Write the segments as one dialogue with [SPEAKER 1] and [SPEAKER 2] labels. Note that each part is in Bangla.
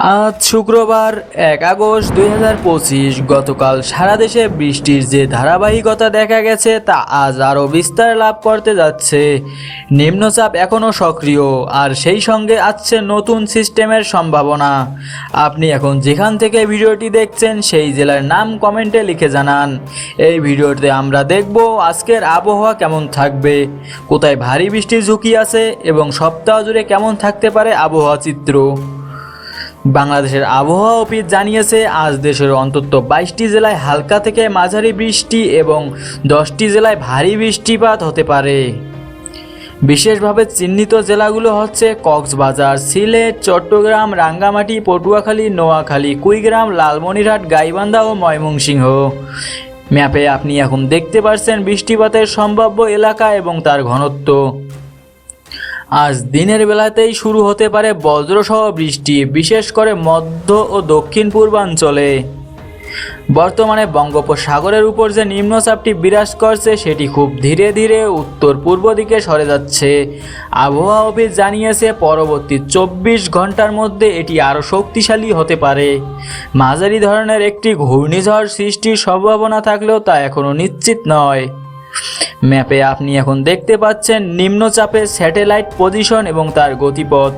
[SPEAKER 1] আজ শুক্রবার 1 আগস্ট 2025। গতকাল সারা দেশে বৃষ্টির যে ধারাবাহিকতা দেখা গেছে তা আজ আরও বিস্তার লাভ করতে যাচ্ছে। নিম্নচাপ এখনও সক্রিয়, আর সেই সঙ্গে আসছে নতুন সিস্টেমের সম্ভাবনা। আপনি এখন যেখান থেকে ভিডিওটি দেখছেন সেই জেলার নাম কমেন্টে লিখে জানান। এই ভিডিওতে আমরা দেখব আজকের আবহাওয়া কেমন থাকবে, কোথায় ভারী বৃষ্টির ঝুঁকি আছে এবং সপ্তাহ জুড়ে কেমন থাকতে পারে আবহাওয়া চিত্র। বাংলাদেশের আবহাওয়া অফিস জানিয়েছে আজ দেশের অন্তত 22টি জেলায় হালকা থেকে মাঝারি বৃষ্টি এবং 10টি জেলায় ভারী বৃষ্টিপাত হতে পারে। বিশেষভাবে চিহ্নিত জেলাগুলো হচ্ছে কক্সবাজার, সিলেট, চট্টগ্রাম, রাঙ্গামাটি, পটুয়াখালী, নোয়াখালী, কুড়িগ্রাম, লালমনিরহাট, গাইবান্ধা ও ময়মনসিংহ। ম্যাপে আপনি এখন দেখতে পাচ্ছেন বৃষ্টিপাতের সম্ভাব্য এলাকা এবং তার ঘনত্ব। আজ দিনের বেলাতেই শুরু হতে পারে বজ্রসহ বৃষ্টি, বিশেষ করে মধ্য ও দক্ষিণ পূর্বাঞ্চলে। বর্তমানে বঙ্গোপসাগরের উপর যে নিম্নচাপটি বিরাজ করছে সেটি খুব ধীরে ধীরে উত্তর পূর্ব দিকে সরে যাচ্ছে। আবহাওয়া অফিস জানিয়েছে পরবর্তী 24 ঘন্টার মধ্যে এটি আরও শক্তিশালী হতে পারে। মাঝারি ধরনের একটি ঘূর্ণিঝড় সৃষ্টির সম্ভাবনা থাকলেও তা এখনও নিশ্চিত নয়। ম্যাপে আপনি এখন দেখতে পাচ্ছেন নিম্নচাপের স্যাটেলাইট পজিশন এবং তার গতিপথ।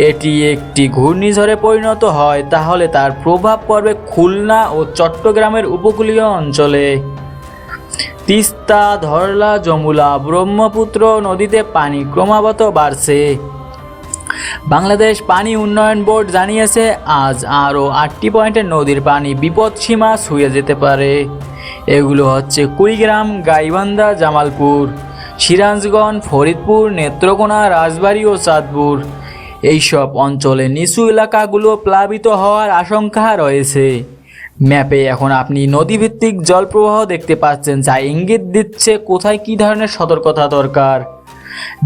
[SPEAKER 1] এটি একটি ঘূর্ণিঝড়ে পরিণত হয় তাহলে তার প্রভাব পড়বে খুলনা ও চট্টগ্রামের উপকূলীয় অঞ্চলে। তিস্তা, ধরলা, যমুনা, ব্রহ্মপুত্র নদীতে পানি ক্রমাগত বাড়ছে। বাংলাদেশ পানি উন্নয়ন বোর্ড জানিয়েছে আজ আরও 8টি পয়েন্টে নদীর পানি বিপদসীমা ছুঁয়ে যেতে পারে। এগুলো হচ্ছে কুড়িগ্রাম, গাইবান্ধা, জামালপুর, সিরাজগঞ্জ, ফরিদপুর, নেত্রকোনা, রাজবাড়ী ও চাঁদপুর। এইসব অঞ্চলে নিচু এলাকাগুলো প্লাবিত হওয়ার আশঙ্কা রয়েছে। ম্যাপে এখন আপনি নদীভিত্তিক জলপ্রবাহ দেখতে পাচ্ছেন, যা ইঙ্গিত দিচ্ছে কোথায় কী ধরনের সতর্কতা দরকার।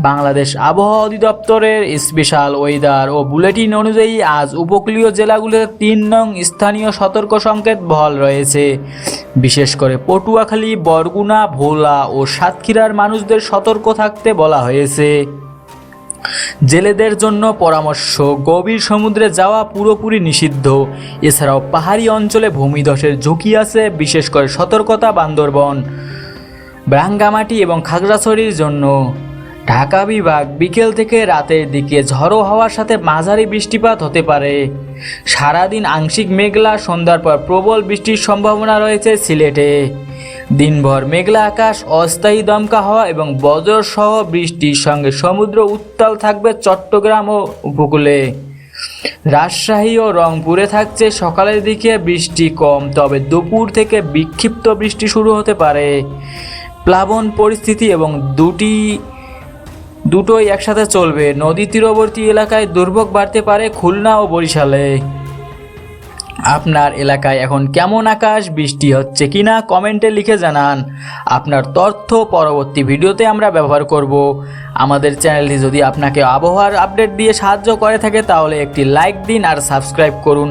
[SPEAKER 1] বাংলাদেশ আবহাওয়া অধিদপ্তরের স্পেশাল ওয়েদার ও বুলেটিন অনুযায়ী আজ উপকূলীয় জেলাগুলোতে 3 নং স্থানীয় সতর্ক সংকেত বহাল রয়েছে। বিশেষ করে পটুয়াখালী, বরগুনা, ভোলা ও সাতক্ষীরার মানুষদের সতর্ক থাকতে বলা হয়েছে। জেলেদের জন্য পরামর্শ, গভীর সমুদ্রে যাওয়া পুরোপুরি নিষিদ্ধ। এছাড়াও পাহাড়ি অঞ্চলে ভূমিধসের ঝুঁকি আছে, বিশেষ করে সতর্কতা বান্দরবন, রাঙ্গামাটি এবং খাগড়াছড়ির জন্য। ঢাকা বিভাগ বিকেল থেকে রাতের দিকে ঝড়ো হওয়ার সাথে মাঝারি বৃষ্টিপাত হতে পারে। সারাদিন আংশিক মেঘলা, সন্ধ্যার পর প্রবল বৃষ্টির সম্ভাবনা রয়েছে সিলেটে। দিনভর মেঘলা আকাশ, অস্থায়ী দমকা হওয়া এবং বজ্রসহ বৃষ্টির সঙ্গে সমুদ্র উত্তাল থাকবে চট্টগ্রাম ও উপকূলে। রাজশাহী ও রংপুরে থাকছে সকালের দিকে বৃষ্টি কম, তবে দুপুর থেকে বিক্ষিপ্ত বৃষ্টি শুরু হতে পারে। প্লাবন পরিস্থিতি এবং দুটোই একসাথে চলবে। নদী তীরবর্তী এলাকায় দুর্ভোগ বাড়তে পারে খুলনা ও বরিশালে। আপনার এলাকায় এখন কেমন আকাশ, বৃষ্টি হচ্ছে কিনা কমেন্টে লিখে জানান। আপনার তথ্য পরবর্তী ভিডিওতে আমরা ব্যবহার করব। আমাদের চ্যানেলটি যদি আপনাকে আবহাওয়ার আপডেট দিয়ে সাহায্য করে থাকে তাহলে একটি লাইক দিন আর সাবস্ক্রাইব করুন।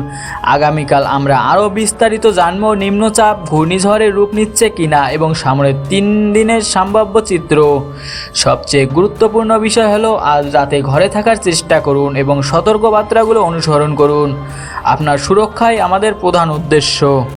[SPEAKER 1] আগামীকাল আমরা আরও বিস্তারিত জানব নিম্নচাপ ঘূর্ণিঝড়ের রূপ নিচ্ছে কিনা এবং সামনের 3 দিনের সম্ভাব্য চিত্র। সবচেয়ে গুরুত্বপূর্ণ বিষয় হলো আজ রাতে ঘরে থাকার চেষ্টা করুন এবং সতর্কবার্তাগুলো অনুসরণ করুন। আপনার সুরক্ষাই আমাদের প্রধান উদ্দেশ্য।